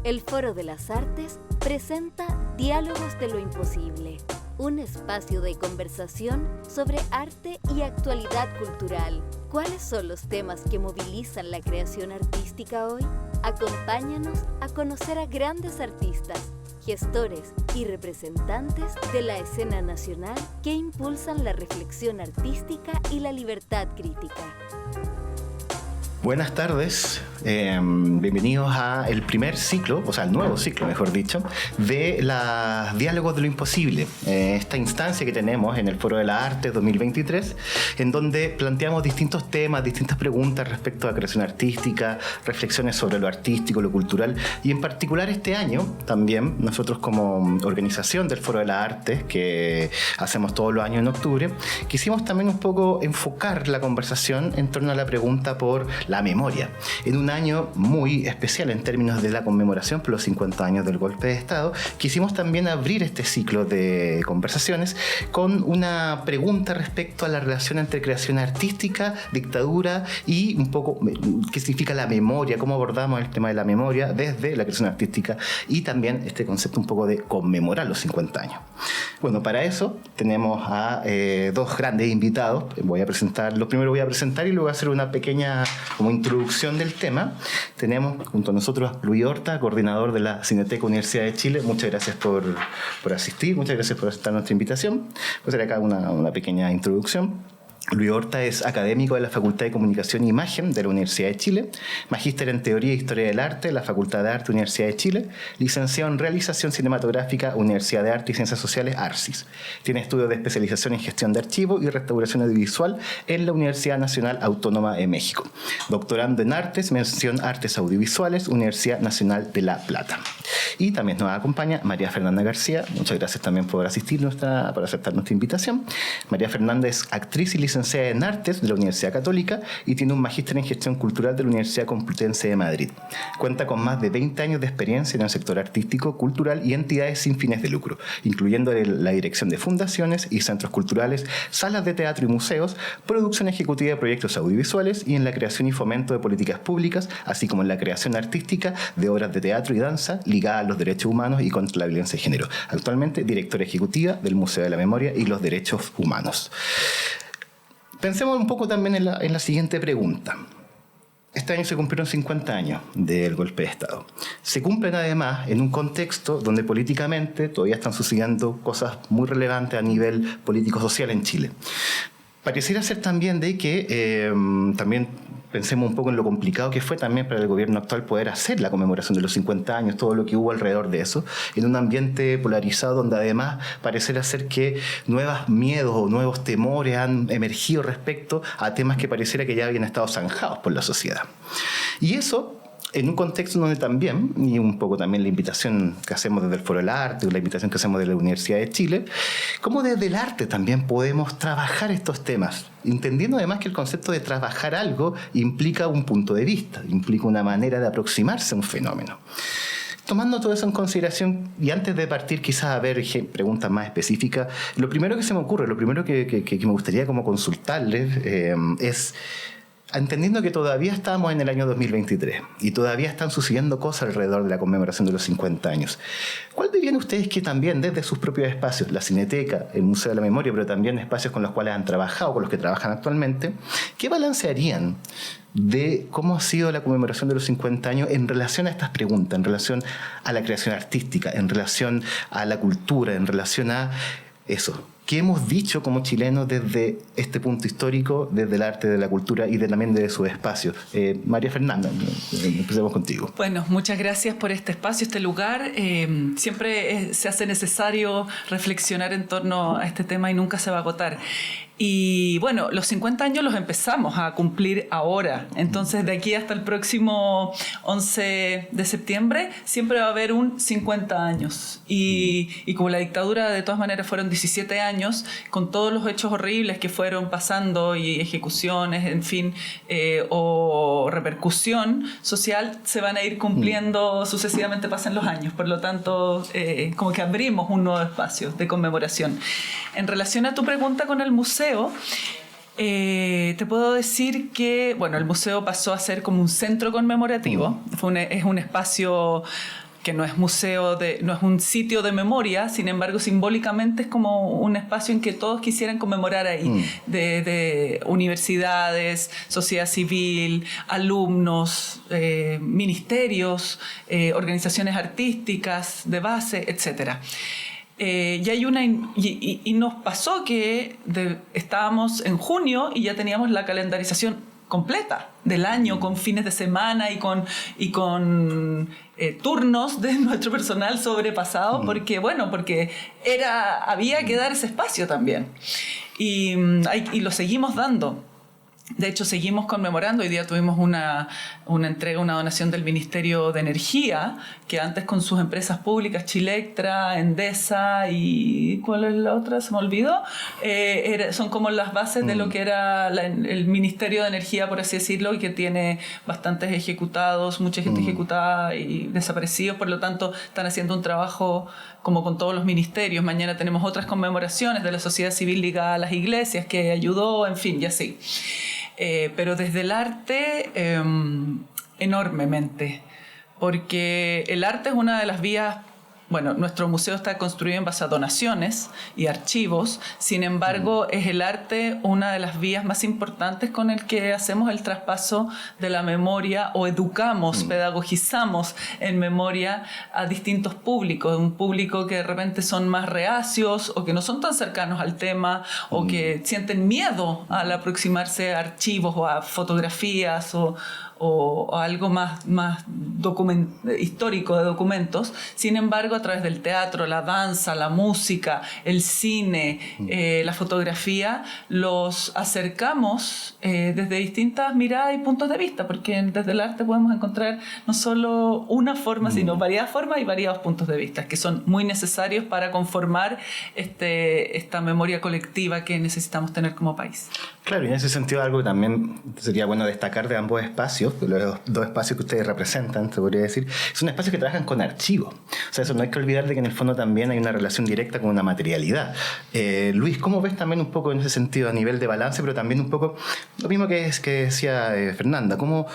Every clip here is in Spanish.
El Foro de las Artes presenta Diálogos de lo Imposible, un espacio de conversación sobre arte y actualidad cultural. ¿Cuáles son los temas que movilizan la creación artística hoy? Acompáñanos a conocer a grandes artistas, gestores y representantes de la escena nacional que impulsan la reflexión artística y la libertad crítica. Buenas tardes, bienvenidos a el primer ciclo, o sea, el nuevo ciclo, mejor dicho, de los Diálogos de lo Imposible, esta instancia que tenemos en el Foro de la Arte 2023, en donde planteamos distintos temas, distintas preguntas respecto a creación artística, reflexiones sobre lo artístico, lo cultural, y en particular este año también, nosotros como organización del Foro de la Arte, que hacemos todos los años en octubre, quisimos también un poco enfocar la conversación en torno a la pregunta por la memoria, en un año muy especial en términos de la conmemoración por los 50 años del golpe de Estado. Quisimos también abrir este ciclo de conversaciones con una pregunta respecto a la relación entre creación artística, dictadura y un poco qué significa la memoria, cómo abordamos el tema de la memoria desde la creación artística y también este concepto un poco de conmemorar los 50 años. Bueno, para eso tenemos a dos grandes invitados. Primero voy a presentar y luego voy a hacer una pequeña como introducción del tema. Tenemos junto a nosotros a Luis Horta, coordinador de la Cineteca Universidad de Chile. Muchas gracias por asistir, muchas gracias por aceptar nuestra invitación. Voy a hacer acá una pequeña introducción. Luis Horta es académico de la Facultad de Comunicación e Imagen de la Universidad de Chile, magíster en Teoría e Historia del Arte de la Facultad de Arte Universidad de Chile, licenciado en Realización Cinematográfica Universidad de Arte y Ciencias Sociales ARCIS. Tiene estudios de especialización en Gestión de Archivo y Restauración Audiovisual en la Universidad Nacional Autónoma de México. Doctorando en Artes, mención Artes Audiovisuales, Universidad Nacional de La Plata. Y también nos acompaña María Fernanda García. Muchas gracias también por por aceptar nuestra invitación. María Fernanda es actriz y licenciada en Artes de la Universidad Católica y tiene un magíster en Gestión Cultural de la Universidad Complutense de Madrid. Cuenta con más de 20 años de experiencia en el sector artístico, cultural y entidades sin fines de lucro, incluyendo la dirección de fundaciones y centros culturales, salas de teatro y museos, producción ejecutiva de proyectos audiovisuales y en la creación y fomento de políticas públicas, así como en la creación artística de obras de teatro y danza ligadas a los derechos humanos y contra la violencia de género. Actualmente, directora ejecutiva del Museo de la Memoria y los Derechos Humanos. Pensemos un poco también en la siguiente pregunta. Este año se cumplieron 50 años del golpe de Estado. Se cumplen además en un contexto donde políticamente todavía están sucediendo cosas muy relevantes a nivel político-social en Chile. Pareciera ser también de que también pensemos un poco en lo complicado que fue también para el gobierno actual poder hacer la conmemoración de los 50 años, todo lo que hubo alrededor de eso, en un ambiente polarizado donde además pareciera ser que nuevos miedos o nuevos temores han emergido respecto a temas que pareciera que ya habían estado zanjados por la sociedad. Y eso en un contexto donde también, y un poco también la invitación que hacemos desde el Foro del Arte, la invitación que hacemos de la Universidad de Chile, cómo desde el arte también podemos trabajar estos temas, entendiendo además que el concepto de trabajar algo implica un punto de vista, implica una manera de aproximarse a un fenómeno. Tomando todo eso en consideración, y antes de partir quizás a ver preguntas más específicas, lo primero que se me ocurre, lo primero que me gustaría como consultarles es, entendiendo que todavía estamos en el año 2023 y todavía están sucediendo cosas alrededor de la conmemoración de los 50 años, ¿cuál dirían ustedes que también desde sus propios espacios, la Cineteca, el Museo de la Memoria, pero también espacios con los cuales han trabajado, con los que trabajan actualmente, qué balance harían de cómo ha sido la conmemoración de los 50 años en relación a estas preguntas, en relación a la creación artística, en relación a la cultura, en relación a eso? ¿Qué hemos dicho como chilenos desde este punto histórico, desde el arte, de la cultura y también de su espacio? María Fernanda, empecemos contigo. Bueno, muchas gracias por este espacio, este lugar. Siempre se hace necesario reflexionar en torno a este tema y nunca se va a agotar. Y bueno, los 50 años los empezamos a cumplir ahora. Entonces, de aquí hasta el próximo 11 de septiembre, siempre va a haber un 50 años. Y como la dictadura de todas maneras fueron 17 años, con todos los hechos horribles que fueron pasando y ejecuciones, en fin, o repercusión social, se van a ir cumpliendo sucesivamente, pasan los años. Por lo tanto, como que abrimos un nuevo espacio de conmemoración. En relación a tu pregunta con el museo, te puedo decir que, bueno, el museo pasó a ser como un centro conmemorativo. Es un espacio que no es no es un sitio de memoria, sin embargo simbólicamente es como un espacio en que todos quisieran conmemorar ahí, de universidades, sociedad civil, alumnos, ministerios, organizaciones artísticas de base, etc. Y nos pasó que estábamos en junio y ya teníamos la calendarización completa del año, con fines de semana y con turnos de nuestro personal sobrepasado, porque había que dar ese espacio también. Y lo seguimos dando. De hecho, seguimos conmemorando. Hoy día tuvimos una entrega, una donación del Ministerio de Energía, que antes con sus empresas públicas, Chilectra, Endesa y ¿cuál es la otra? Se me olvidó. Son como las bases de lo que era el Ministerio de Energía, por así decirlo, y que tiene bastantes ejecutados, mucha gente ejecutada y desaparecidos. Por lo tanto, están haciendo un trabajo como con todos los ministerios. Mañana tenemos otras conmemoraciones de la sociedad civil ligada a las iglesias que ayudó, en fin, y así. Pero desde el arte, enormemente, porque el arte es una de las vías. Bueno, nuestro museo está construido en base a donaciones y archivos. Sin embargo, es el arte una de las vías más importantes con el que hacemos el traspaso de la memoria o educamos, pedagogizamos en memoria a distintos públicos. Un público que de repente son más reacios o que no son tan cercanos al tema o que sienten miedo al aproximarse a archivos o a fotografías o algo más histórico de documentos. Sin embargo, a través del teatro, la danza, la música, el cine, la fotografía, los acercamos desde distintas miradas y puntos de vista, porque desde el arte podemos encontrar no solo una forma, sino variadas formas y variados puntos de vista, que son muy necesarios para conformar esta memoria colectiva que necesitamos tener como país. Claro, y en ese sentido algo que también sería bueno destacar de ambos espacios, los dos espacios que ustedes representan, se podría decir, son espacios que trabajan con archivos. O sea, eso no hay que olvidar de que en el fondo también hay una relación directa con una materialidad. Luis, ¿cómo ves también un poco en ese sentido a nivel de balance, pero también un poco lo mismo que decía Fernanda? ¿Cómo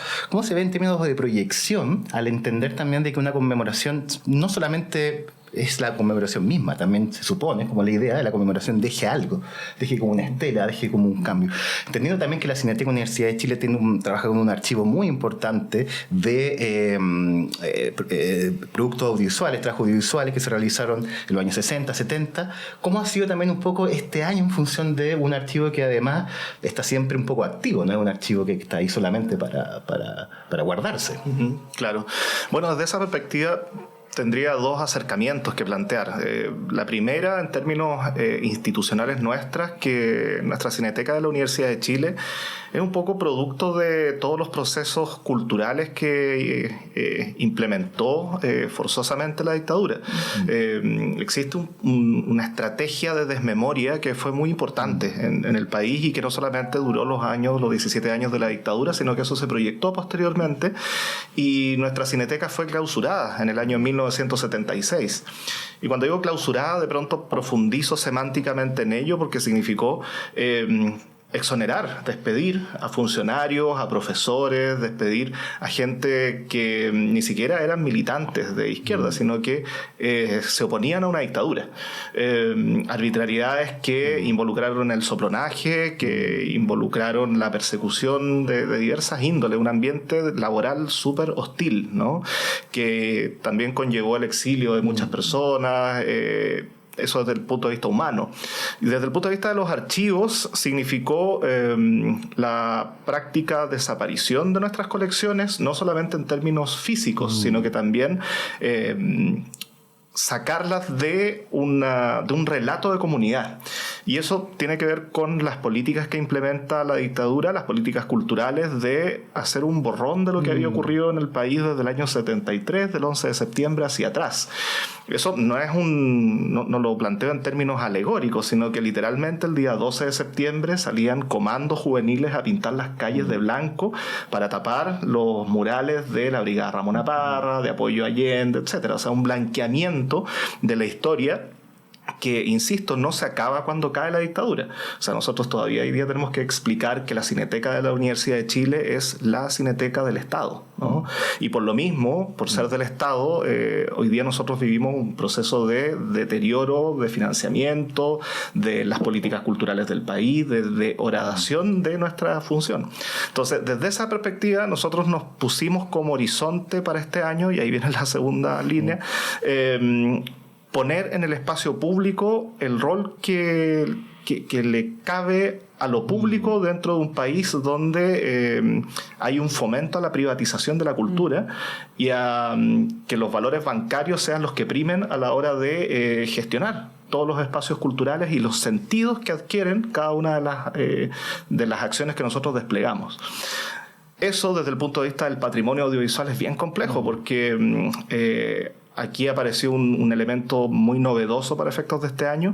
se ve en términos de proyección al entender también de que una conmemoración no solamente es la conmemoración misma, también se supone, como la idea de la conmemoración deje algo, deje como una estela, deje como un cambio. Entendiendo también que la Cineteca Universidad de Chile trabaja con un archivo muy importante de productos audiovisuales, trabajos audiovisuales que se realizaron en los años 60, 70. ¿Cómo ha sido también un poco este año en función de un archivo que además está siempre un poco activo, no es un archivo que está ahí solamente para guardarse? Claro. Bueno, desde esa perspectiva tendría dos acercamientos que plantear. La primera, en términos institucionales nuestras, que nuestra Cineteca de la Universidad de Chile es un poco producto de todos los procesos culturales que implementó forzosamente la dictadura. Existe una estrategia de desmemoria que fue muy importante en el país y que no solamente duró los 17 años de la dictadura, sino que eso se proyectó posteriormente y nuestra Cineteca fue clausurada en el año 1976. Y cuando digo clausurada, de pronto profundizo semánticamente en ello porque significó exonerar, despedir a funcionarios, a profesores, despedir a gente que ni siquiera eran militantes de izquierda, sino que se oponían a una dictadura. Arbitrariedades que involucraron el soplanaje, que involucraron la persecución de diversas índoles, un ambiente laboral súper hostil, ¿no? Que también conllevó el exilio de muchas personas. Eso desde el punto de vista humano. Y desde el punto de vista de los archivos, significó la práctica desaparición de nuestras colecciones, no solamente en términos físicos, sino que también sacarlas de un relato de comunidad. Y eso tiene que ver con las políticas que implementa la dictadura, las políticas culturales de hacer un borrón de lo que había ocurrido en el país desde el año 73, del 11 de septiembre hacia atrás. Eso no lo planteo en términos alegóricos, sino que literalmente el día 12 de septiembre salían comandos juveniles a pintar las calles de blanco para tapar los murales de la Brigada Ramona Parra, de Apoyo Allende, etc. O sea, un blanqueamiento de la historia que, insisto, no se acaba cuando cae la dictadura. O sea, nosotros todavía hoy día tenemos que explicar que la Cineteca de la Universidad de Chile es la Cineteca del Estado, ¿no? Y por lo mismo, por ser del Estado, hoy día nosotros vivimos un proceso de deterioro, de financiamiento, de las políticas culturales del país, de horadación de nuestra función. Entonces, desde esa perspectiva, nosotros nos pusimos como horizonte para este año, y ahí viene la segunda línea, poner en el espacio público el rol que le cabe a lo público dentro de un país donde hay un fomento a la privatización de la cultura y a que los valores bancarios sean los que primen a la hora de gestionar todos los espacios culturales y los sentidos que adquieren cada una de las acciones que nosotros desplegamos. Eso, desde el punto de vista del patrimonio audiovisual, es bien complejo porque aquí apareció un elemento muy novedoso para efectos de este año,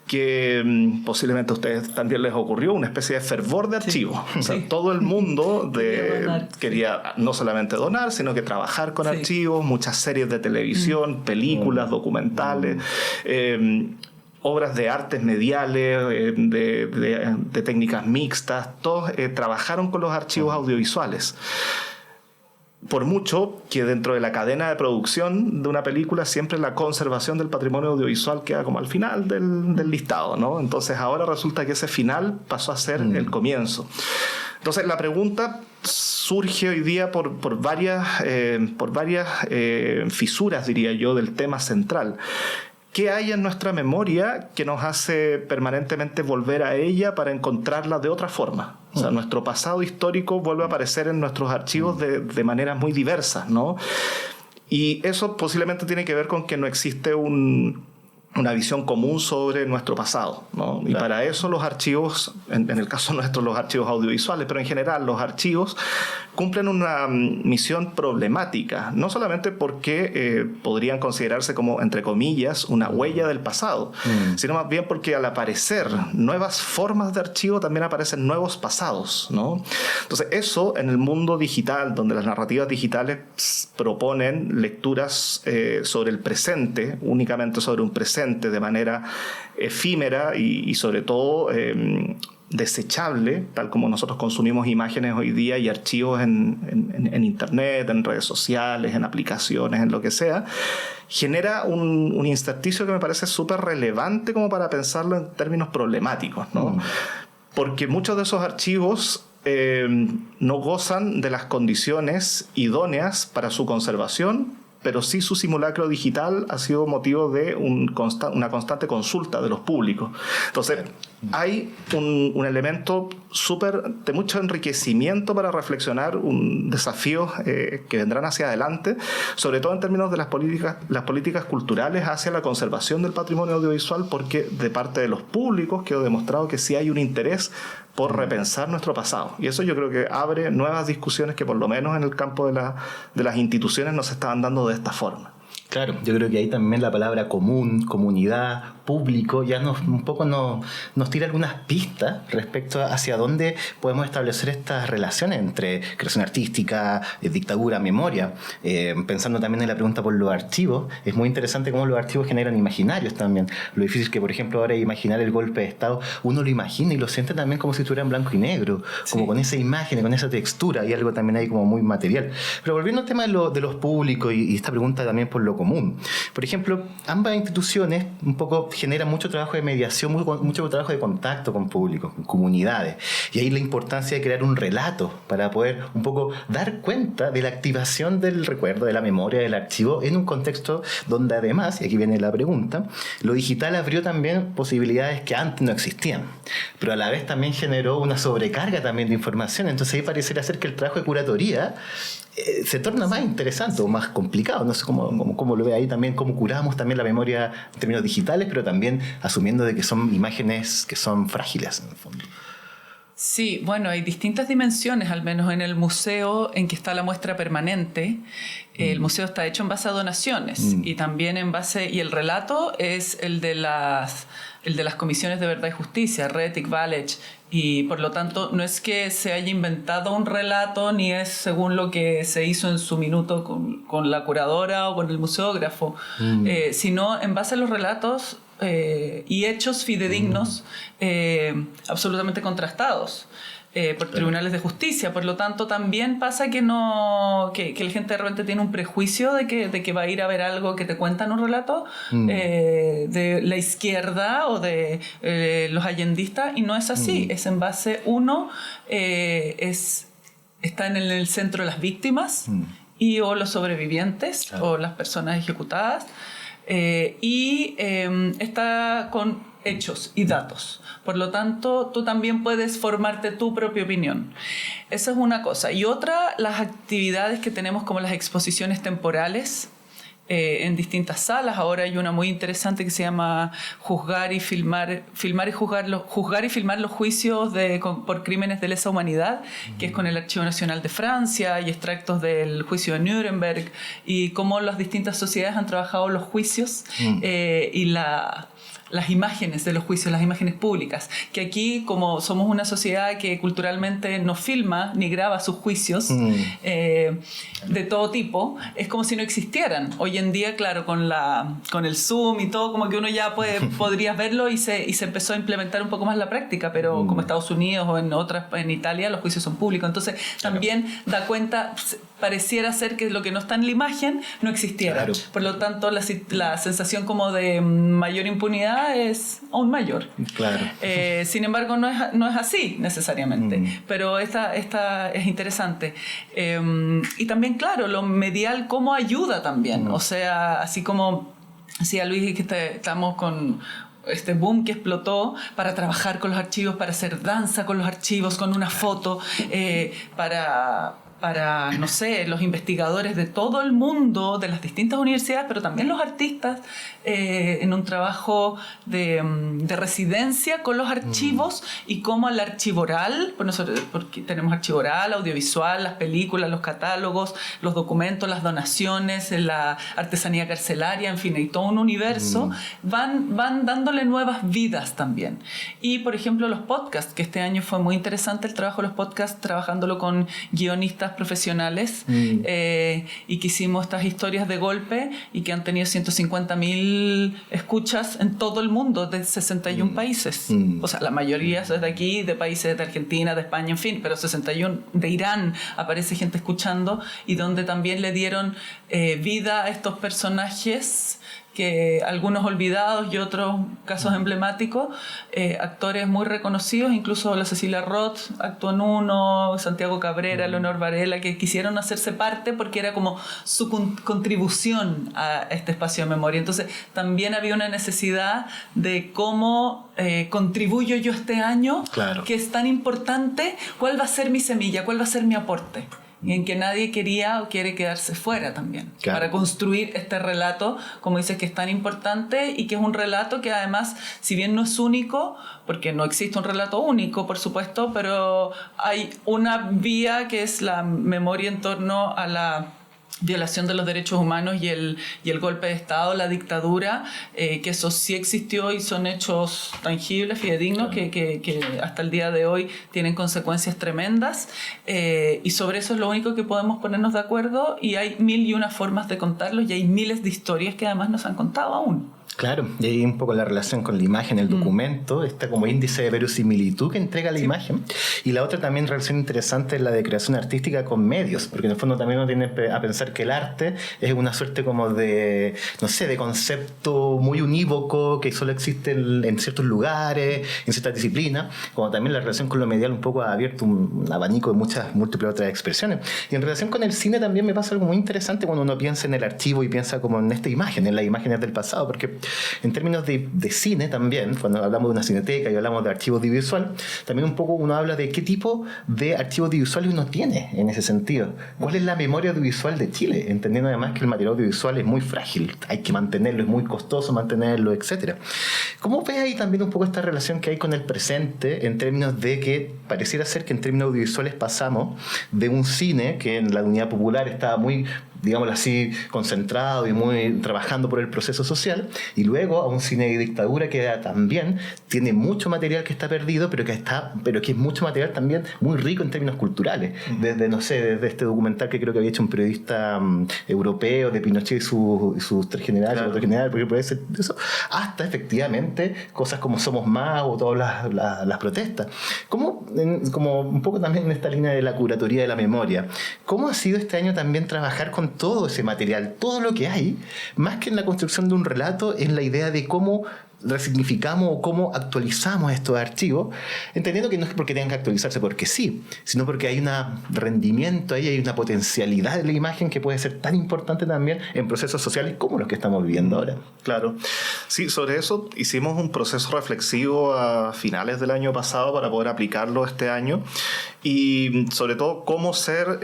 que posiblemente a ustedes también les ocurrió, una especie de fervor de archivos. Sí. O sea, todo el mundo quería no solamente donar, sino que trabajar con archivos, muchas series de televisión, películas, documentales, obras de artes mediales, de técnicas mixtas, todos trabajaron con los archivos audiovisuales. Por mucho que dentro de la cadena de producción de una película siempre la conservación del patrimonio audiovisual queda como al final del listado, ¿no? Entonces ahora resulta que ese final pasó a ser el comienzo. Entonces la pregunta surge hoy día por varias fisuras, diría yo, del tema central. ¿Qué hay en nuestra memoria que nos hace permanentemente volver a ella para encontrarla de otra forma? O sea, nuestro pasado histórico vuelve a aparecer en nuestros archivos de maneras muy diversas, ¿no? Y eso posiblemente tiene que ver con que no existe una visión común sobre nuestro pasado, ¿no? Claro. Y para eso los archivos, en el caso nuestro los archivos audiovisuales, pero en general los archivos cumplen una misión problemática, no solamente porque podrían considerarse como, entre comillas, una huella del pasado, sino más bien porque al aparecer nuevas formas de archivo también aparecen nuevos pasados, ¿no? Entonces eso en el mundo digital, donde las narrativas digitales proponen lecturas sobre el presente, únicamente sobre un presente, de manera efímera y sobre todo desechable, tal como nosotros consumimos imágenes hoy día y archivos en internet, en redes sociales, en aplicaciones, en lo que sea, genera un intersticio que me parece súper relevante como para pensarlo en términos problemáticos, ¿no? Porque muchos de esos archivos no gozan de las condiciones idóneas para su conservación, pero sí su simulacro digital ha sido motivo de una constante consulta de los públicos. Entonces, hay un elemento de mucho enriquecimiento para reflexionar, un desafío que vendrán hacia adelante, sobre todo en términos de las políticas culturales hacia la conservación del patrimonio audiovisual, porque de parte de los públicos quedó demostrado que sí hay un interés por repensar nuestro pasado. Y eso yo creo que abre nuevas discusiones que por lo menos en el campo de las instituciones no se estaban dando de esta forma. Claro, yo creo que ahí también la palabra común, comunidad, público, ya un poco nos tira algunas pistas respecto a hacia dónde podemos establecer estas relaciones entre creación artística, dictadura, memoria. Pensando también en la pregunta por los archivos, es muy interesante cómo los archivos generan imaginarios también. Lo difícil que, por ejemplo, ahora imaginar el golpe de Estado, uno lo imagina y lo siente también como si estuviera en blanco y negro, como con esa imagen, con esa textura, y algo también ahí como muy material. Pero volviendo al tema de los públicos y esta pregunta también por lo común. Por ejemplo, ambas instituciones un poco generan mucho trabajo de mediación, mucho trabajo de contacto con públicos, con comunidades. Y ahí la importancia de crear un relato para poder un poco dar cuenta de la activación del recuerdo, de la memoria, del archivo, en un contexto donde además, y aquí viene la pregunta, lo digital abrió también posibilidades que antes no existían, pero a la vez también generó una sobrecarga también de información. Entonces ahí pareciera ser que el trabajo de curatoría se torna más interesante o más complicado. No sé cómo lo ve ahí también, cómo curamos también la memoria en términos digitales, pero también asumiendo de que son imágenes que son frágiles en el fondo. Sí, bueno, hay distintas dimensiones, al menos en el museo en que está la muestra permanente. El museo está hecho en base a donaciones y también y el relato es el de las comisiones de verdad y justicia, Rettig, Valech, y por lo tanto no es que se haya inventado un relato ni es según lo que se hizo en su minuto con la curadora o con el museógrafo, sino en base a los relatos y hechos fidedignos absolutamente contrastados por tribunales de justicia. Por lo tanto, también pasa que la gente de repente tiene un prejuicio de que va a ir a ver algo que te cuentan un relato de la izquierda o de los allendistas, y no es así. Es en base, está en el centro las víctimas o los sobrevivientes o las personas ejecutadas, y está con hechos y datos. Por lo tanto, tú también puedes formarte tu propia opinión. Esa es una cosa. Y otra, las actividades que tenemos como las exposiciones temporales en distintas salas. Ahora hay una muy interesante que se llama Juzgar y filmar los juicios por crímenes de lesa humanidad, que es con el Archivo Nacional de Francia y extractos del juicio de Nuremberg, y cómo las distintas sociedades han trabajado los juicios y las imágenes de los juicios, las imágenes públicas, que aquí, como somos una sociedad que culturalmente no filma ni graba sus juicios de todo tipo, es como si no existieran. Hoy en día, claro, con el Zoom y todo, como que uno ya podría verlo, y se empezó a implementar un poco más la práctica, pero como Estados Unidos o en Italia, los juicios son públicos. Entonces, también da cuenta, pareciera ser que lo que no está en la imagen no existiera. Claro. Por lo tanto, la sensación como de mayor impunidad es aún mayor. Claro. Sin embargo, no es así necesariamente, pero esta es interesante. Y también, claro, lo medial cómo ayuda también. O sea, así como decía Luis, que estamos con este boom que explotó para trabajar con los archivos, para hacer danza con los archivos, con una foto, para, no sé, los investigadores de todo el mundo, de las distintas universidades, pero también los artistas, en un trabajo de residencia con los archivos, y cómo el archivo oral, porque tenemos archivo oral, audiovisual, las películas, los catálogos, los documentos, las donaciones, la artesanía carcelaria, en fin, hay todo un universo, van dándole nuevas vidas también. Y, por ejemplo, los podcasts, que este año fue muy interesante el trabajo de los podcasts, trabajándolo con guionistas profesionales, y que hicimos estas historias de golpe y que han tenido 150.000 escuchas en todo el mundo, de 61 países. O sea, la mayoría es de aquí, de países de Argentina, de España, en fin, pero 61 de Irán aparece gente escuchando, y donde también le dieron vida a estos personajes, que algunos olvidados y otros casos emblemáticos, actores muy reconocidos, incluso la Cecilia Roth actuó en uno, Santiago Cabrera, Leonor Varela, que quisieron hacerse parte porque era como su contribución a este espacio de memoria. Entonces también había una necesidad de cómo contribuyo yo este año, claro, que es tan importante, cuál va a ser mi semilla, cuál va a ser mi aporte, y en que nadie quería o quiere quedarse fuera también, claro, para construir este relato, como dices, que es tan importante, y que es un relato que además, si bien no es único, porque no existe un relato único, por supuesto, pero hay una vía que es la memoria en torno a la violación de los derechos humanos y el golpe de Estado, la dictadura, que eso sí existió y son hechos tangibles, fidedignos, claro, que hasta el día de hoy tienen consecuencias tremendas, y sobre eso es lo único que podemos ponernos de acuerdo, y hay 1001 formas de contarlos, y hay miles de historias que además nos han contado aún. Claro, y ahí un poco la relación con la imagen, el documento, está como índice de verosimilitud que entrega la imagen, y la otra también relación interesante es la de creación artística con medios, porque en el fondo también uno tiene a pensar que el arte es una suerte como de, no sé, de concepto muy unívoco que solo existe en ciertos lugares, en ciertas disciplinas, como también la relación con lo medial un poco ha abierto un abanico de muchas múltiples otras expresiones. Y en relación con el cine también me pasa algo muy interesante cuando uno piensa en el archivo y piensa como en esta imagen, en las imágenes del pasado, porque en términos de cine también, cuando hablamos de una cineteca y hablamos de archivo audiovisual, también un poco uno habla de qué tipo de archivo audiovisual uno tiene en ese sentido. ¿Cuál es la memoria audiovisual de Chile? Entendiendo además que el material audiovisual es muy frágil, hay que mantenerlo, es muy costoso mantenerlo, etc. ¿Cómo ves ahí también un poco esta relación que hay con el presente, en términos de que pareciera ser que en términos audiovisuales pasamos de un cine que en la Unidad Popular estaba muy, digámoslo así, concentrado y muy trabajando por el proceso social, y luego a un cine de dictadura que también tiene mucho material que está perdido, pero que es mucho material también muy rico en términos culturales. Desde este documental que creo que había hecho un periodista europeo de Pinochet y sus tres generales, claro, otro general, porque puede ser eso, hasta efectivamente cosas como Somos Más o todas las protestas. Como un poco también en esta línea de la curatoría de la memoria, ¿cómo ha sido este año también trabajar con todo ese material, todo lo que hay, más que en la construcción de un relato, en la idea de cómo resignificamos o cómo actualizamos estos archivos, entendiendo que no es porque tengan que actualizarse porque sí, sino porque hay un rendimiento ahí, hay una potencialidad de la imagen que puede ser tan importante también en procesos sociales como los que estamos viviendo ahora. Claro. Sí, sobre eso hicimos un proceso reflexivo a finales del año pasado para poder aplicarlo este año, y sobre todo cómo ser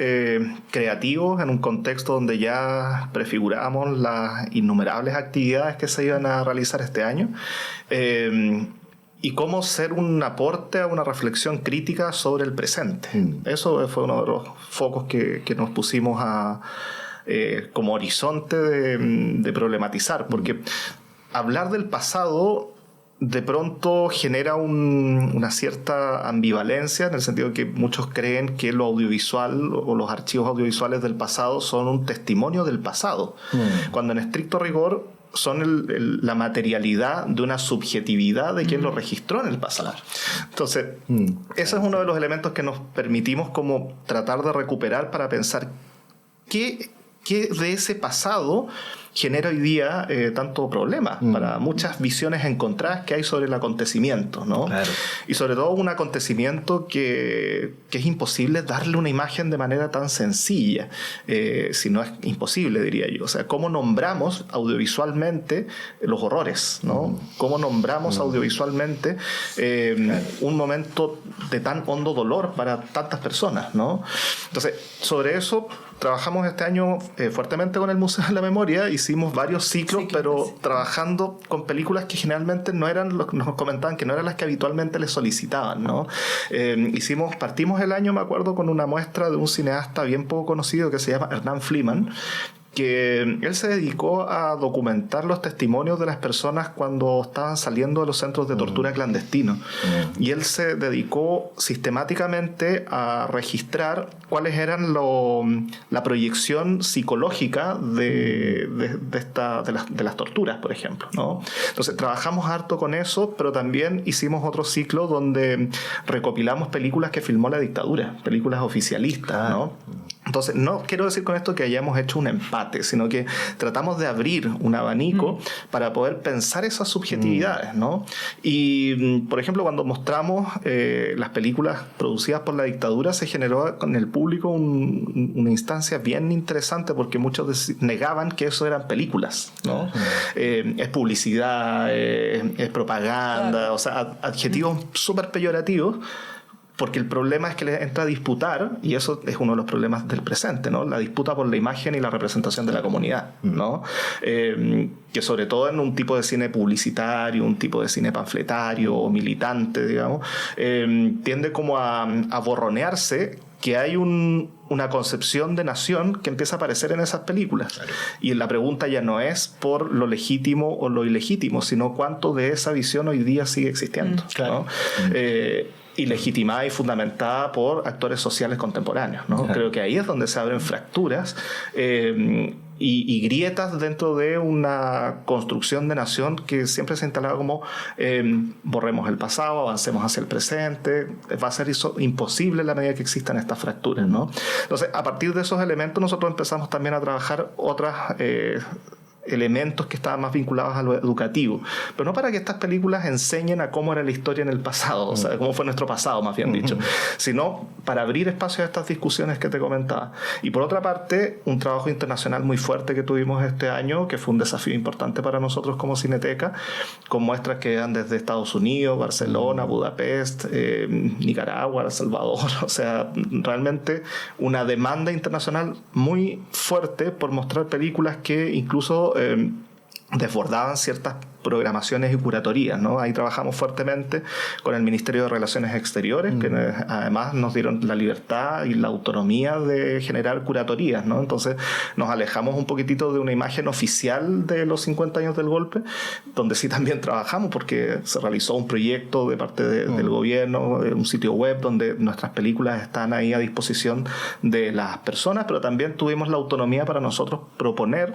creativos en un contexto donde ya prefiguramos las innumerables actividades que se iban a realizar este año, y cómo ser un aporte a una reflexión crítica sobre el presente. Eso fue uno de los focos que nos pusimos como horizonte de problematizar, porque hablar del pasado de pronto genera una cierta ambivalencia, en el sentido de que muchos creen que lo audiovisual o los archivos audiovisuales del pasado son un testimonio del pasado, cuando en estricto rigor son la materialidad de una subjetividad de quien lo registró en el pasado. Entonces, ese es uno de los elementos que nos permitimos como tratar de recuperar para pensar qué de ese pasado genera hoy día tanto problema para muchas visiones encontradas que hay sobre el acontecimiento, ¿no? Claro. Y sobre todo un acontecimiento que es imposible darle una imagen de manera tan sencilla, si no es imposible, diría yo. O sea, ¿cómo nombramos audiovisualmente los horrores, ¿no? ¿Cómo nombramos audiovisualmente un momento de tan hondo dolor para tantas personas, ¿no? Entonces, sobre eso trabajamos este año fuertemente con el Museo de la Memoria. Hicimos varios ciclos, pero trabajando con películas que generalmente no eran, nos comentaban que no eran las que habitualmente les solicitaban, ¿no? Partimos el año, me acuerdo, con una muestra de un cineasta bien poco conocido que se llama Hernán Fliman, que él se dedicó a documentar los testimonios de las personas cuando estaban saliendo de los centros de tortura clandestinos. Y él se dedicó sistemáticamente a registrar cuáles eran la proyección psicológica de las torturas, por ejemplo, ¿no? Entonces trabajamos harto con eso, pero también hicimos otro ciclo donde recopilamos películas que filmó la dictadura, películas oficialistas, ¿no? Entonces, no quiero decir con esto que hayamos hecho un empate, sino que tratamos de abrir un abanico para poder pensar esas subjetividades, ¿no? Y, por ejemplo, cuando mostramos las películas producidas por la dictadura, se generó en el público una instancia bien interesante, porque muchos negaban que eso eran películas, ¿no? Es publicidad, es propaganda, claro. O sea, adjetivos súper peyorativos, porque el problema es que les entra a disputar, y eso es uno de los problemas del presente, ¿no? La disputa por la imagen y la representación de la comunidad, ¿no? Que sobre todo en un tipo de cine publicitario, un tipo de cine panfletario o militante, digamos, tiende como a borronearse que hay una concepción de nación que empieza a aparecer en esas películas. Claro. Y la pregunta ya no es por lo legítimo o lo ilegítimo, sino cuánto de esa visión hoy día sigue existiendo, claro. ¿No? Y legitimada y fundamentada por actores sociales contemporáneos, ¿no? Claro. Creo que ahí es donde se abren fracturas y grietas dentro de una construcción de nación que siempre se instalaba como borremos el pasado, avancemos hacia el presente. Va a ser eso imposible en la medida que existan estas fracturas, ¿no? Entonces, a partir de esos elementos nosotros empezamos también a trabajar otras elementos que estaban más vinculados a lo educativo, pero no para que estas películas enseñen a cómo era la historia en el pasado, o sea, cómo fue nuestro pasado, más bien dicho, sino para abrir espacio a estas discusiones que te comentaba. Y por otra parte, un trabajo internacional muy fuerte que tuvimos este año, que fue un desafío importante para nosotros como Cineteca, con muestras que eran desde Estados Unidos, Barcelona, Budapest, Nicaragua, El Salvador, o sea, realmente una demanda internacional muy fuerte por mostrar películas que incluso desbordaban ciertas programaciones y curatorías, ¿no? Ahí trabajamos fuertemente con el Ministerio de Relaciones Exteriores, que además nos dieron la libertad y la autonomía de generar curatorías, ¿no? Entonces nos alejamos un poquitito de una imagen oficial de los 50 años del golpe, donde sí también trabajamos porque se realizó un proyecto de parte del gobierno, un sitio web donde nuestras películas están ahí a disposición de las personas, pero también tuvimos la autonomía para nosotros proponer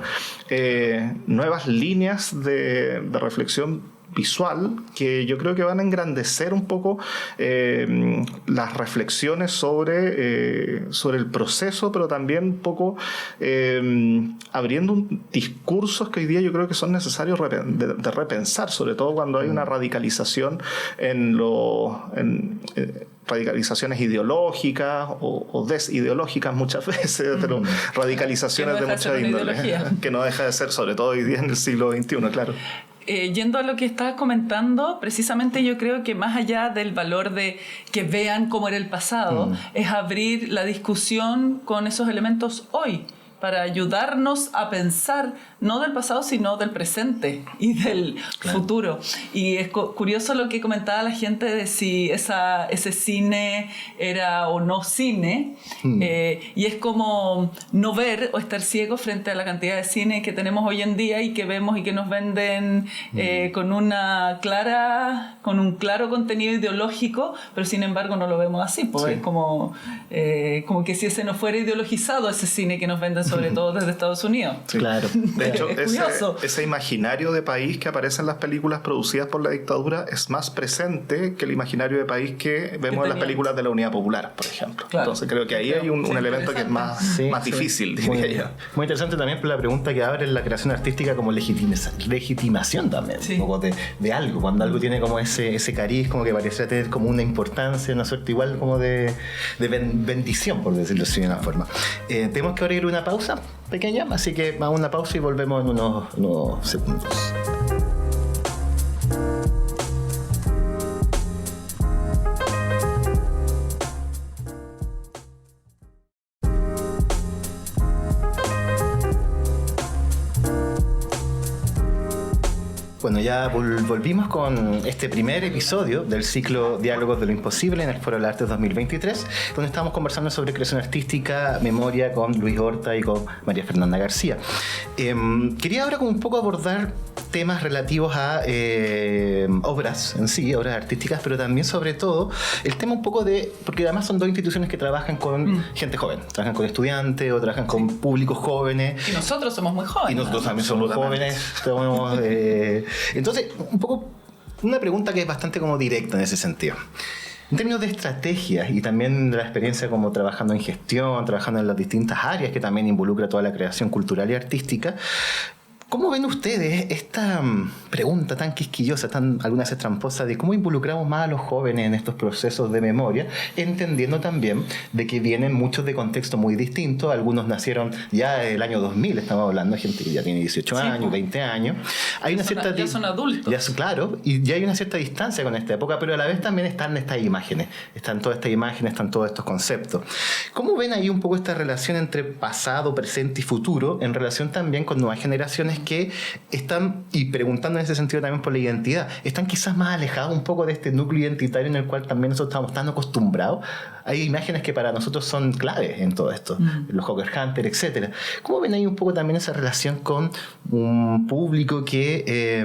nuevas líneas de reflexión visual que yo creo que van a engrandecer un poco las reflexiones sobre el proceso, pero también un poco abriendo discursos que hoy día yo creo que son necesarios de repensar, sobre todo cuando hay una radicalización radicalizaciones ideológicas o desideológicas muchas veces, pero radicalizaciones de mucha índole, que no deja de ser, sobre todo hoy día en el siglo XXI, claro. Yendo a lo que estabas comentando, precisamente yo creo que más allá del valor de que vean cómo era el pasado, es abrir la discusión con esos elementos hoy, para ayudarnos a pensar no del pasado, sino del presente y del futuro. Y es curioso lo que comentaba la gente de si ese cine era o no cine. Y es como no ver o estar ciego frente a la cantidad de cine que tenemos hoy en día y que vemos y que nos venden con un claro contenido ideológico, pero sin embargo no lo vemos así. Pues es como que si ese no fuera ideologizado, ese cine que nos venden sobre todo desde Estados Unidos. Sí. Claro. De hecho, ese imaginario de país que aparece en las películas producidas por la dictadura es más presente que el imaginario de país que vemos en las películas de la Unidad Popular, por ejemplo. Claro. Entonces creo que ahí hay un elemento que es más difícil, diría yo. Muy interesante también por la pregunta que abre la creación artística como legitimación también, un poco de algo, cuando algo tiene como ese cariz, como que parece tener como una importancia, una suerte igual como de bendición, por decirlo así de una forma. Tenemos que abrir una pausa pequeña, así que vamos a una pausa y volvemos en unos segundos. Bueno, ya volvimos con este primer episodio del ciclo Diálogos de lo Imposible en el Foro de las Artes 2023, donde estamos conversando sobre creación artística, memoria con Luis Horta y con María Fernanda García. Quería ahora como un poco abordar temas relativos a obras en sí, obras artísticas, pero también sobre todo el tema un poco porque además son dos instituciones que trabajan con gente joven, trabajan con estudiantes o trabajan con públicos jóvenes. Y nosotros somos muy jóvenes. Y nosotros también somos jóvenes. Entonces, un poco una pregunta que es bastante como directa en ese sentido. En términos de estrategias y también de la experiencia como trabajando en gestión, trabajando en las distintas áreas que también involucra toda la creación cultural y artística, ¿cómo ven ustedes esta pregunta tan quisquillosa, algunas veces tramposa, de cómo involucramos más a los jóvenes en estos procesos de memoria, entendiendo también de que vienen muchos de contextos muy distintos? Algunos nacieron ya el año 2000, estamos hablando de gente que ya tiene 18 años, 20 años. Hay una cierta ya son adultos. Claro, y ya hay una cierta distancia con esta época, pero a la vez también están estas imágenes, están todas estos conceptos. ¿Cómo ven ahí un poco esta relación entre pasado, presente y futuro, en relación también con nuevas generaciones que están, y preguntando en ese sentido también por la identidad, están quizás más alejados un poco de este núcleo identitario en el cual también nosotros estamos tan acostumbrados? Hay imágenes que para nosotros son claves en todo esto, los Hawker Hunter, etc. ¿Cómo ven ahí un poco también esa relación con un público que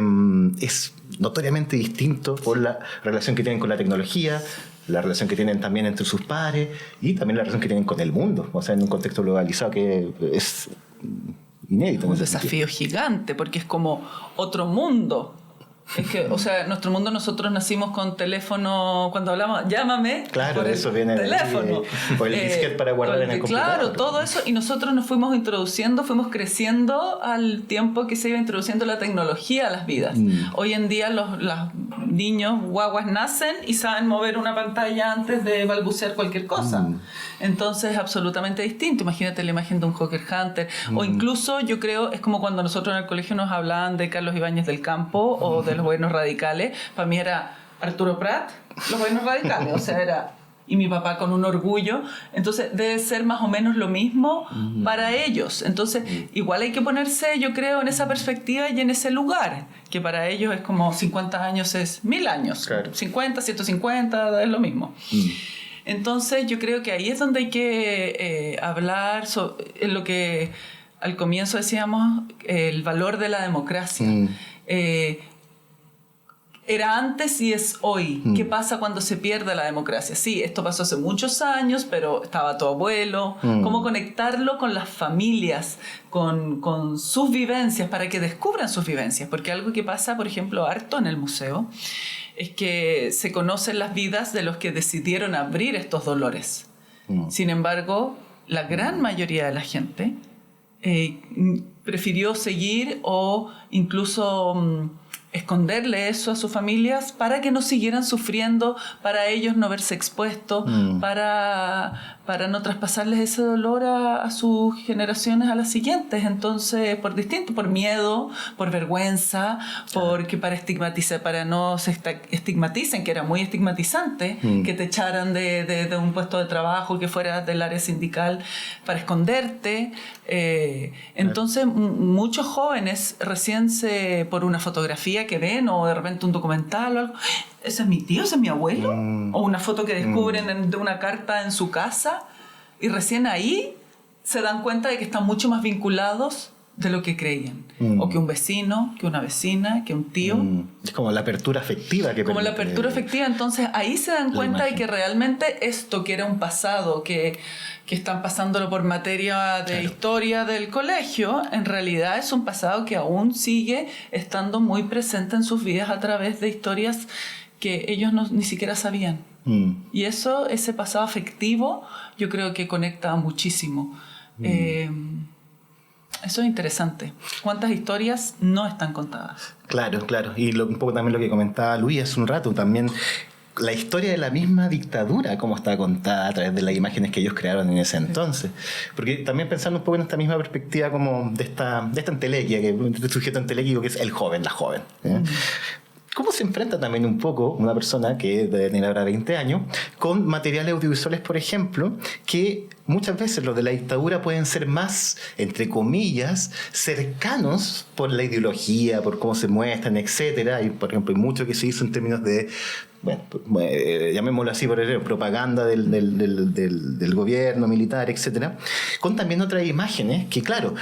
es notoriamente distinto por la relación que tienen con la tecnología, la relación que tienen también entre sus pares y también la relación que tienen con el mundo, o sea, en un contexto globalizado que es inédito? Un desafío gigante, porque es como otro mundo. Es que, o sea, nuestro mundo, nosotros nacimos con teléfono, cuando hablamos, llámame, claro, por eso viene teléfono. O el disquete para guardar en el computador. Claro, todo eso, y nosotros nos fuimos introduciendo, fuimos creciendo al tiempo que se iba introduciendo la tecnología a las vidas. Hoy en día los niños guaguas nacen y saben mover una pantalla antes de balbucear cualquier cosa. Entonces es absolutamente distinto. Imagínate la imagen de un Hawker Hunter. O incluso, yo creo, es como cuando nosotros en el colegio nos hablaban de Carlos Ibáñez del Campo o de los buenos radicales. Para mí era Arturo Prat, los buenos radicales. O sea, era y mi papá con un orgullo, entonces debe ser más o menos lo mismo para ellos. Entonces igual hay que ponerse, yo creo, en esa perspectiva y en ese lugar, que para ellos es como 50 años es 1000 años, claro. 50, 150, es lo mismo. Entonces yo creo que ahí es donde hay que hablar en lo que al comienzo decíamos, el valor de la democracia. Era antes y es hoy. ¿Qué pasa cuando se pierde la democracia? Sí, esto pasó hace muchos años, pero estaba tu abuelo. ¿Cómo conectarlo con las familias, con sus vivencias, para que descubran sus vivencias? Porque algo que pasa, por ejemplo, harto en el museo, es que se conocen las vidas de los que decidieron abrir estos dolores. Sin embargo, la gran mayoría de la gente prefirió seguir o incluso esconderle eso a sus familias para que no siguieran sufriendo, para ellos no verse expuestos, para no traspasarles ese dolor a sus generaciones, a las siguientes. Entonces, por miedo, por vergüenza, porque para no se estigmaticen, que era muy estigmatizante, que te echaran de un puesto de trabajo, que fueras del área sindical, para esconderte. Entonces, muchos jóvenes recién por una fotografía que ven o de repente un documental o algo, ¿ese es mi tío? ¿Ese es mi abuelo? O una foto que descubren de una carta en su casa, y recién ahí se dan cuenta de que están mucho más vinculados de lo que creían. O que un vecino, que una vecina, que un tío. Es como la apertura afectiva. Como la apertura afectiva. Entonces ahí se dan cuenta de que realmente esto que era un pasado, que están pasándolo por materia de historia del colegio, en realidad es un pasado que aún sigue estando muy presente en sus vidas a través de historias que ellos ni siquiera sabían. Y ese pasado afectivo, yo creo que conecta muchísimo. Eso es interesante. ¿Cuántas historias no están contadas? Claro. Y un poco también lo que comentaba Luis hace un rato, también la historia de la misma dictadura, cómo está contada a través de las imágenes que ellos crearon en ese entonces. Porque también pensando un poco en esta misma perspectiva como de esta entelequia, este sujeto entelequico que es el joven, la joven. ¿Cómo se enfrenta también un poco una persona que debe tener ahora 20 años con materiales audiovisuales, por ejemplo, que muchas veces los de la dictadura pueden ser más, entre comillas, cercanos por la ideología, por cómo se muestran, etcétera? Y, por ejemplo, hay mucho que se hizo en términos de, llamémoslo así, por ejemplo, propaganda del gobierno militar, etcétera, con también otras imágenes que, claro,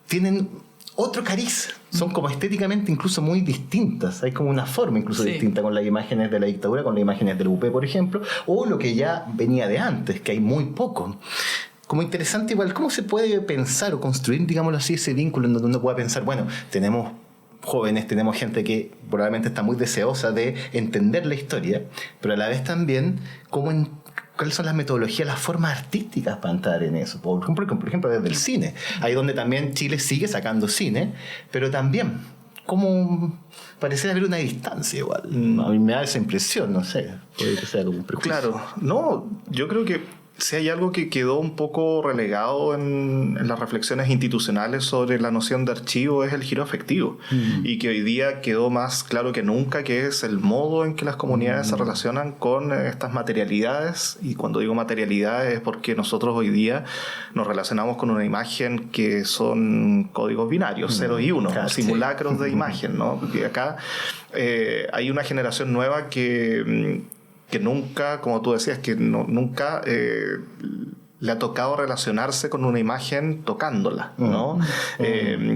tienen otro cariz, son como estéticamente incluso muy distintas, hay como una forma incluso distinta con las imágenes de la dictadura, con las imágenes del UP, por ejemplo, o lo que ya venía de antes, que hay muy poco. Como interesante igual, ¿cómo se puede pensar o construir, digámoslo así, ese vínculo en donde uno pueda pensar, bueno, tenemos jóvenes, tenemos gente que probablemente está muy deseosa de entender la historia, pero a la vez también cuáles son las metodologías, las formas artísticas para entrar en eso? Por ejemplo, desde el cine. Ahí donde también Chile sigue sacando cine, pero también, como parece haber una distancia igual. A mí me da esa impresión, no sé, puede que sea algún prejuicio. Claro, no, yo creo que si hay algo que quedó un poco relegado en las reflexiones institucionales sobre la noción de archivo es el giro afectivo, y que hoy día quedó más claro que nunca, que es el modo en que las comunidades se relacionan con estas materialidades. Y cuando digo materialidades es porque nosotros hoy día nos relacionamos con una imagen que son códigos binarios, 0 y 1, simulacros de imagen, ¿no? Porque acá hay una generación nueva que nunca, como tú decías, que nunca le ha tocado relacionarse con una imagen tocándola, ¿no?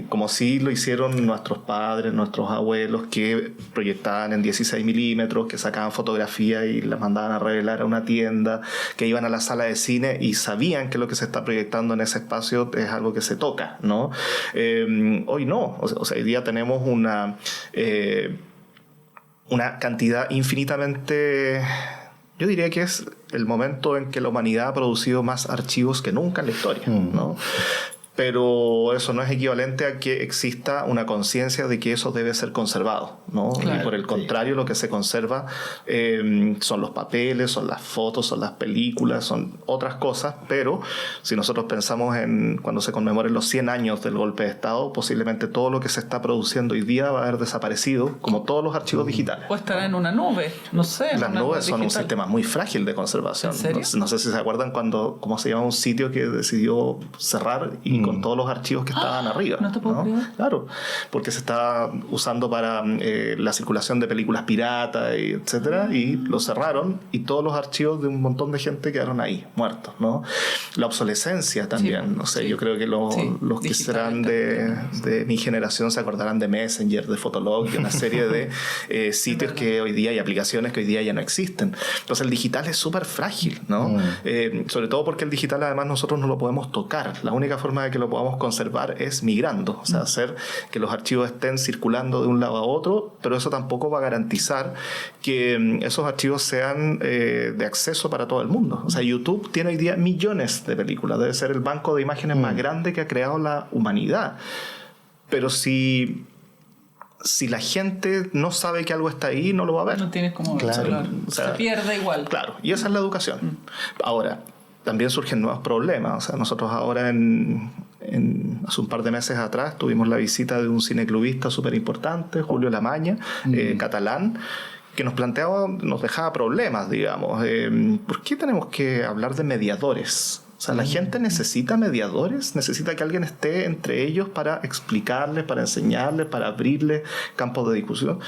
Como sí lo hicieron nuestros padres, nuestros abuelos, que proyectaban en 16 milímetros, que sacaban fotografías y las mandaban a revelar a una tienda, que iban a la sala de cine y sabían que lo que se está proyectando en ese espacio es algo que se toca, ¿no? Hoy no, o sea, hoy día tenemos una cantidad infinitamente... Yo diría que es el momento en que la humanidad ha producido más archivos que nunca en la historia, ¿no? pero eso no es equivalente a que exista una conciencia de que eso debe ser conservado, ¿no? Claro, y por el contrario, lo que se conserva son los papeles, son las fotos, son las películas, son otras cosas, pero si nosotros pensamos en cuando se conmemoren los 100 años del golpe de Estado, posiblemente todo lo que se está produciendo hoy día va a haber desaparecido, como todos los archivos digitales. O estará en una nube, no sé. Las nubes son un digital. sistema muy frágil de conservación. ¿En serio? No sé si se acuerdan cómo se llama un sitio que decidió cerrar y con todos los archivos que estaban arriba. No te puedo creer. Claro, porque se está usando para la circulación de películas piratas, y etcétera, y lo cerraron y todos los archivos de un montón de gente quedaron ahí, muertos, ¿no? La obsolescencia también, no sé, yo creo que los que serán de mi generación se acordarán de Messenger, de Fotolog, de una serie de sitios que hoy día y aplicaciones que hoy día ya no existen. Entonces el digital es súper frágil, ¿no? Sobre todo porque el digital además nosotros no lo podemos tocar. La única forma de que lo podamos conservar es migrando, o sea, hacer que los archivos estén circulando de un lado a otro, pero eso tampoco va a garantizar que esos archivos sean de acceso para todo el mundo. O sea, YouTube tiene hoy día millones de películas, debe ser el banco de imágenes más grande que ha creado la humanidad. Pero si la gente no sabe que algo está ahí, no lo va a ver. No tienes cómo Claro. claro. O sea, Se pierde igual. Claro, y esa es la educación. Ahora, también surgen nuevos problemas. O sea, nosotros ahora hace un par de meses atrás tuvimos la visita de un cineclubista súper importante, Julio Lamaña, catalán, que nos dejaba problemas, digamos. ¿Por qué tenemos que hablar de mediadores? O sea, la gente necesita mediadores, necesita que alguien esté entre ellos para explicarles, para enseñarles, para abrirles campos de discusión.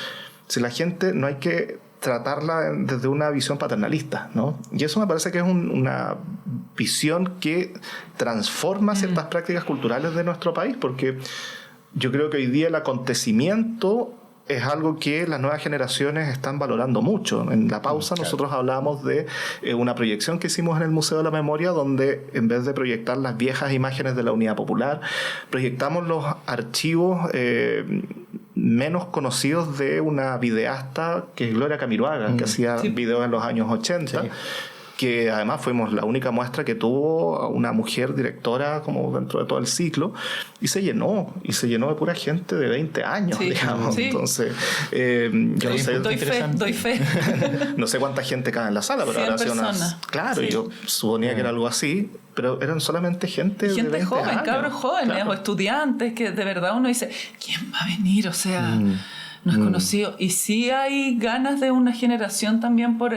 Si la gente no hay que tratarla desde una visión paternalista, ¿no? Y eso me parece que es una visión que transforma ciertas prácticas culturales de nuestro país, porque yo creo que hoy día el acontecimiento es algo que las nuevas generaciones están valorando mucho. En la pausa nosotros hablábamos de una proyección que hicimos en el Museo de la Memoria, donde en vez de proyectar las viejas imágenes de la Unidad Popular, proyectamos los archivos menos conocidos de una videasta que es Gloria Camiroaga, que hacía videos en los años 80. Sí. Que además fuimos la única muestra que tuvo una mujer directora como dentro de todo el ciclo, y se llenó de pura gente de 20 años, digamos. Sí. Entonces, yo no sé, doy fe. No sé cuánta gente cabe en la sala, pero ahora sido unas... Claro, yo suponía que era algo así, pero eran solamente gente de 20 joven, años. Cabros jóvenes, claro. O estudiantes, que de verdad uno dice, ¿quién va a venir? O sea... No es conocido. Y sí hay ganas de una generación también por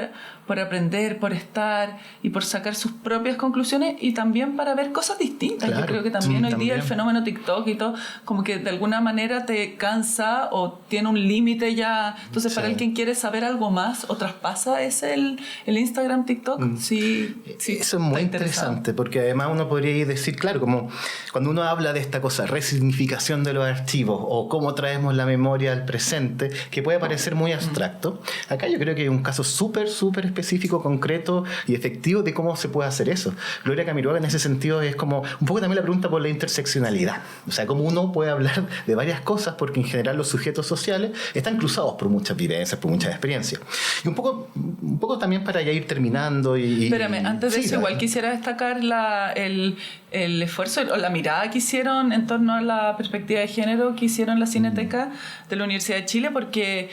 aprender, por estar y por sacar sus propias conclusiones, y también para ver cosas distintas. Claro, yo creo que también hoy día el fenómeno TikTok y todo, como que de alguna manera te cansa o tiene un límite ya. Entonces, para el quien quiere saber algo más o traspasa el Instagram, TikTok, sí, eso es muy interesante, porque además uno podría decir, claro, como cuando uno habla de esta cosa, resignificación de los archivos o cómo traemos la memoria al presente, que puede parecer muy abstracto. Acá yo creo que hay un caso súper específico, concreto y efectivo de cómo se puede hacer eso. Gloria Camiroaga en ese sentido es como un poco también la pregunta por la interseccionalidad. O sea, cómo uno puede hablar de varias cosas, porque en general los sujetos sociales están cruzados por muchas vivencias, por muchas experiencias. Y un poco también para ya ir terminando Espérame, antes de eso igual quisiera destacar el esfuerzo o la mirada que hicieron en torno a la perspectiva de género que hicieron la Cineteca de la Universidad de Chile, porque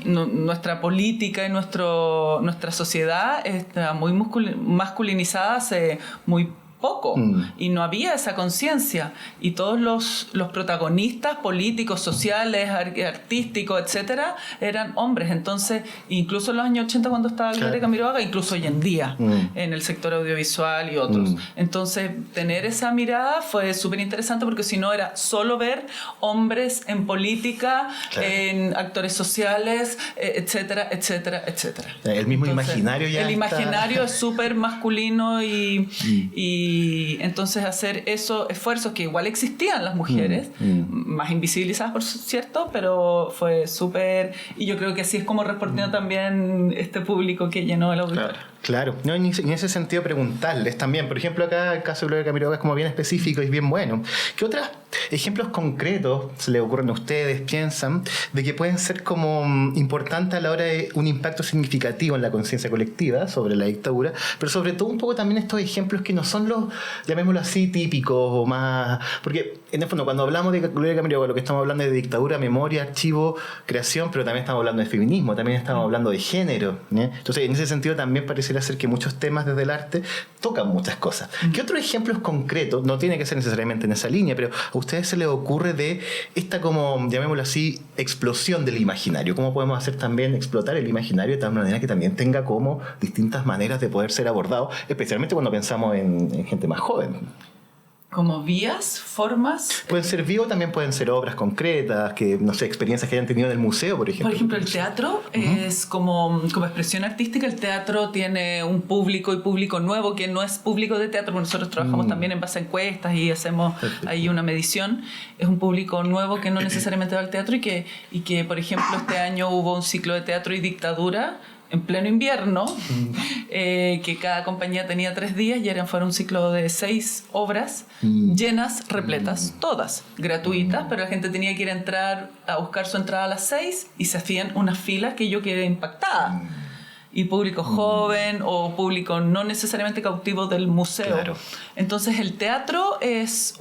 nuestra política y nuestra sociedad está muy masculinizada hace muy poco, y no había esa conciencia, y todos los protagonistas políticos, sociales, artísticos, etcétera, eran hombres. Entonces, incluso en los años 80 cuando estaba Gloria Camiroaga, incluso hoy en día en el sector audiovisual y otros. Entonces, tener esa mirada fue súper interesante, porque si no era solo ver hombres en política, en actores sociales, etcétera, etcétera, etcétera. El mismo imaginario ya el imaginario es súper masculino, y entonces hacer esos esfuerzos que igual existían las mujeres, más invisibilizadas por cierto, pero fue súper, y yo creo que así es como respondió también este público que llenó el auditorio. Claro, no, en ese sentido preguntarles también. Por ejemplo, acá el caso de Gloria Camiroaga es como bien específico y bien bueno. ¿Qué otros ejemplos concretos se le ocurren a ustedes, piensan, de que pueden ser como importantes a la hora de un impacto significativo en la conciencia colectiva sobre la dictadura, pero sobre todo un poco también estos ejemplos que no son los, llamémoslo así, típicos o más... Porque en el fondo cuando hablamos de Gloria Camiroaga lo que estamos hablando es de dictadura, memoria, archivo, creación, pero también estamos hablando de feminismo, también estamos hablando de género, ¿eh? Entonces en ese sentido también pareciera ser que muchos temas desde el arte tocan muchas cosas. ¿Qué otros ejemplos concretos, no tiene que ser necesariamente en esa línea, pero a ustedes se les ocurre de esta como, llamémoslo así, explosión del imaginario? ¿Cómo podemos hacer también explotar el imaginario de tal manera que también tenga como distintas maneras de poder ser abordado, especialmente cuando pensamos en gente más joven? Como vías, formas. Pueden ser vivos, también pueden ser obras concretas, que no sé, experiencias que hayan tenido en el museo, por ejemplo. Por ejemplo, el teatro es como expresión artística. El teatro tiene un público y público nuevo que no es público de teatro, porque nosotros trabajamos también en base a encuestas y hacemos ahí una medición. Es un público nuevo que no necesariamente va al teatro y que, por ejemplo, este año hubo un ciclo de teatro y dictadura en pleno invierno, que cada compañía tenía 3 días y fueron un ciclo de 6 obras llenas, repletas, todas gratuitas, pero la gente tenía que ir a entrar a buscar su entrada a las 6 y se hacían unas filas que yo quedé impactada. Y público joven o público no necesariamente cautivo del museo. Claro. Entonces el teatro es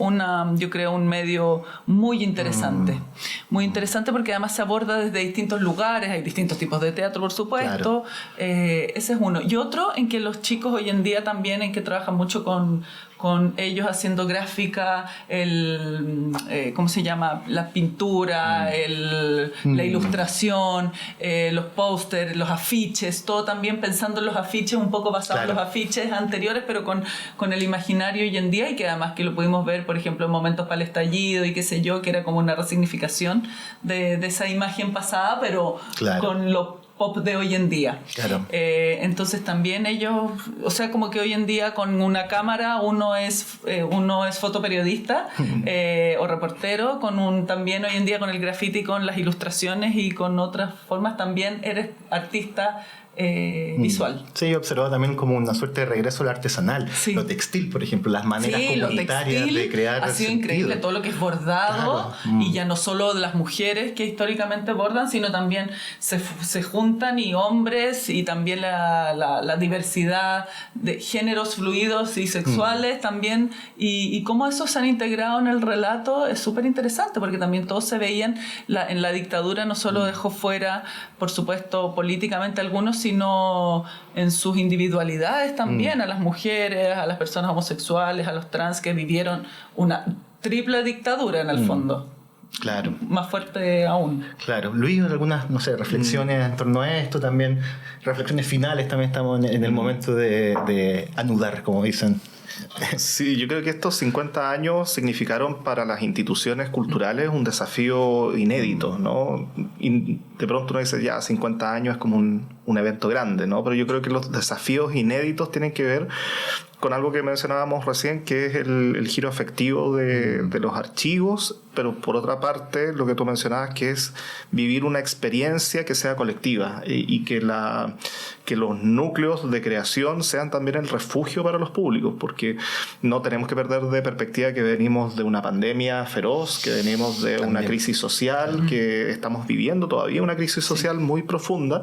yo creo, un medio muy interesante. Muy interesante porque además se aborda desde distintos lugares, hay distintos tipos de teatro, por supuesto. Claro. Ese es uno. Y otro en que los chicos hoy en día también, en que trabajan mucho con ellos haciendo gráfica, ¿cómo se llama? La pintura, la ilustración, los pósters, los afiches, todo también pensando en los afiches, un poco basado en los afiches anteriores, pero con el imaginario hoy en día, y que además que lo pudimos ver, por ejemplo, en momentos para el estallido y qué sé yo, que era como una resignificación de esa imagen pasada, pero con lo pop de hoy en día. Claro. Entonces también ellos, o sea, como que hoy en día con una cámara uno es fotoperiodista o reportero, también hoy en día con el graffiti, con las ilustraciones y con otras formas también eres artista visual. Sí, he observado también como una suerte de regreso al artesanal. Sí. Lo textil, por ejemplo, las maneras comunitarias de crear ha sido increíble, todo lo que es bordado, y ya no solo de las mujeres que históricamente bordan, sino también se juntan y hombres, y también la diversidad de géneros fluidos y sexuales también, y cómo esos se han integrado en el relato es súper interesante, porque también todos se veían en la dictadura, no solo dejó fuera, por supuesto, políticamente algunos, sino en sus individualidades también, a las mujeres, a las personas homosexuales, a los trans, que vivieron una triple dictadura en el fondo. Claro. Más fuerte aún. Claro. Luis, algunas, no sé, reflexiones en torno a esto también, reflexiones finales, también estamos en el momento de anudar, como dicen. Sí, yo creo que estos 50 años significaron para las instituciones culturales un desafío inédito, ¿no? Y de pronto uno dice, ya, 50 años es como un evento grande, ¿no? Pero yo creo que los desafíos inéditos tienen que ver con algo que mencionábamos recién, que es el giro afectivo de los archivos, pero por otra parte, lo que tú mencionabas, que es vivir una experiencia que sea colectiva y que los núcleos de creación sean también el refugio para los públicos, porque no tenemos que perder de perspectiva que venimos de una pandemia feroz, que venimos de una crisis social, que estamos viviendo todavía una crisis social muy profunda,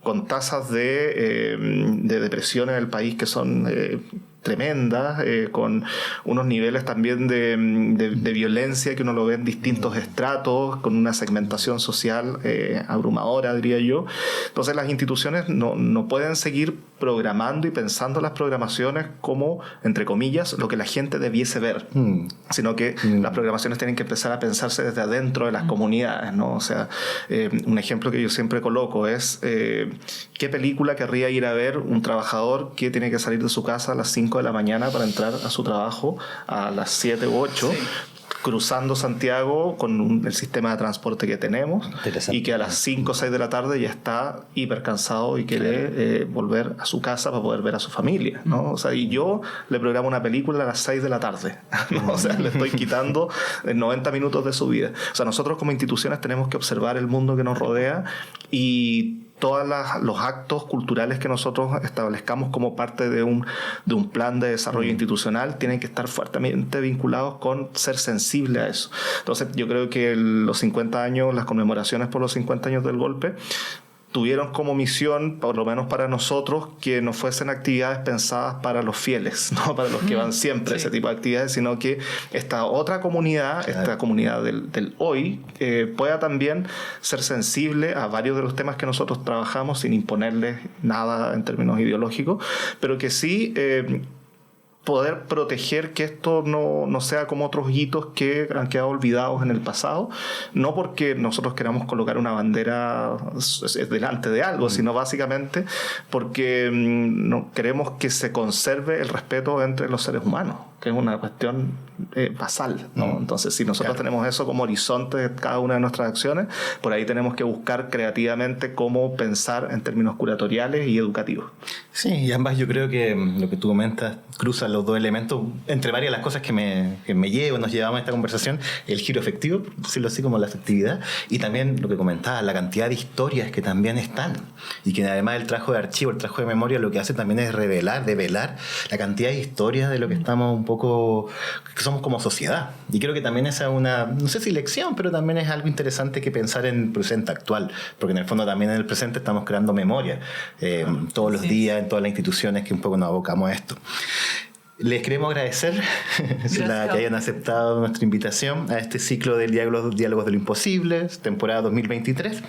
con tasas de depresión en el país que son tremendas, con unos niveles también de violencia que uno lo ve en distintos estratos, con una segmentación social abrumadora, diría yo. Entonces las instituciones no pueden seguir programando y pensando las programaciones como, entre comillas, lo que la gente debiese ver, sino que las programaciones tienen que empezar a pensarse desde adentro de las comunidades, ¿no? O sea, un ejemplo que yo siempre coloco es ¿qué película querría ir a ver un trabajador que tiene que salir de su casa a las 5 de la mañana para entrar a su trabajo a las 7 u 8? Sí. Cruzando Santiago con el sistema de transporte que tenemos, y que a las 5 o 6 de la tarde ya está hiper cansado y quiere volver a su casa para poder ver a su familia, ¿no? O sea, y yo le programo una película a las 6 de la tarde, ¿no? O sea, le estoy quitando 90 minutos de su vida. O sea, nosotros como instituciones tenemos que observar el mundo que nos rodea y todos los actos culturales que nosotros establezcamos como parte de un plan de desarrollo institucional tienen que estar fuertemente vinculados con ser sensible a eso. Entonces yo creo que los 50 años, las conmemoraciones por los 50 años del golpe, tuvieron como misión, por lo menos para nosotros, que no fuesen actividades pensadas para los fieles, no para los que van siempre a ese tipo de actividades, sino que esta otra comunidad, esta comunidad del hoy, pueda también ser sensible a varios de los temas que nosotros trabajamos sin imponerles nada en términos ideológicos, pero que sí poder proteger que esto no sea como otros hitos que han quedado olvidados en el pasado, no porque nosotros queramos colocar una bandera delante de algo, sino básicamente porque no queremos que se conserve el respeto entre los seres humanos, que es una cuestión basal, ¿no? Entonces, si nosotros tenemos eso como horizonte de cada una de nuestras acciones, por ahí tenemos que buscar creativamente cómo pensar en términos curatoriales y educativos. Sí, y ambas yo creo que lo que tú comentas cruza los dos elementos, entre varias de las cosas que nos llevamos a esta conversación, el giro efectivo, por decirlo así, como la efectividad, y también lo que comentaba, la cantidad de historias que también están, y que además el trabajo de archivo, el trabajo de memoria, lo que hace también es develar la cantidad de historias de lo que estamos que somos como sociedad. Y creo que también esa es una, no sé si lección, pero también es algo interesante que pensar en el presente actual, porque en el fondo también en el presente estamos creando memoria todos los días, en todas las instituciones que un poco nos abocamos a esto. Les queremos agradecer que hayan aceptado nuestra invitación a este ciclo del Diálogos de lo Imposible, temporada 2023.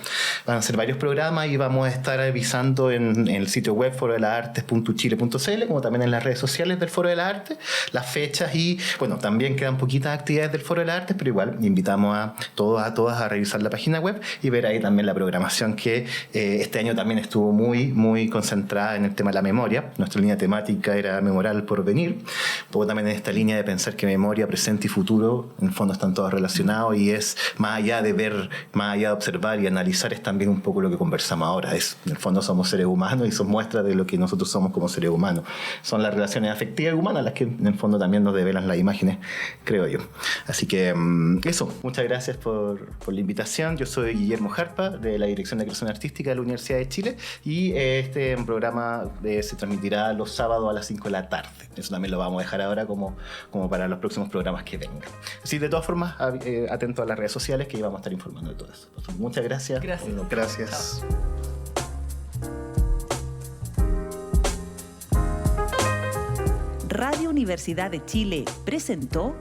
Van a ser varios programas y vamos a estar avisando en el sitio web forodelasartes.chile.cl, como también en las redes sociales del Foro de las Artes, las fechas y, bueno, también quedan poquitas actividades del Foro de las Artes, pero igual invitamos a todas a revisar la página web y ver ahí también la programación que este año también estuvo muy, muy concentrada en el tema de la memoria. Nuestra línea temática era Memorar al Porvenir. Un poco también en esta línea de pensar que memoria, presente y futuro en el fondo están todos relacionados y es más allá de ver, más allá de observar y analizar, es también un poco lo que conversamos ahora. En el fondo somos seres humanos y son muestras de lo que nosotros somos como seres humanos. Son las relaciones afectivas humanas las que en el fondo también nos develan las imágenes, creo yo. Así que eso, muchas gracias por la invitación. Yo soy Guillermo Jarpa de la Dirección de Creación Artística de la Universidad de Chile y este programa se transmitirá los sábados a las 5 de la tarde. Eso también lo vamos a dejar ahora como para los próximos programas que vengan. Así, de todas formas, atento a las redes sociales que vamos a estar informando de todo eso. Entonces, muchas gracias. Gracias. Radio Universidad de Chile presentó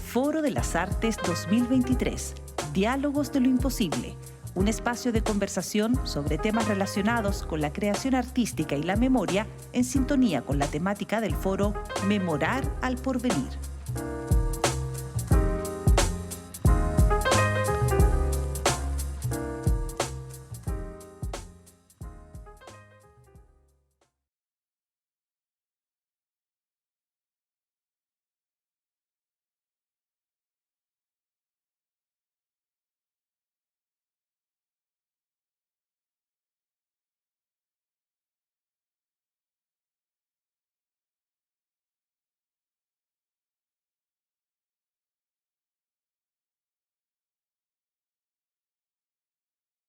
Foro de las Artes 2023, Diálogos de lo Imposible, un espacio de conversación sobre temas relacionados con la creación artística y la memoria en sintonía con la temática del foro Memorar al Porvenir.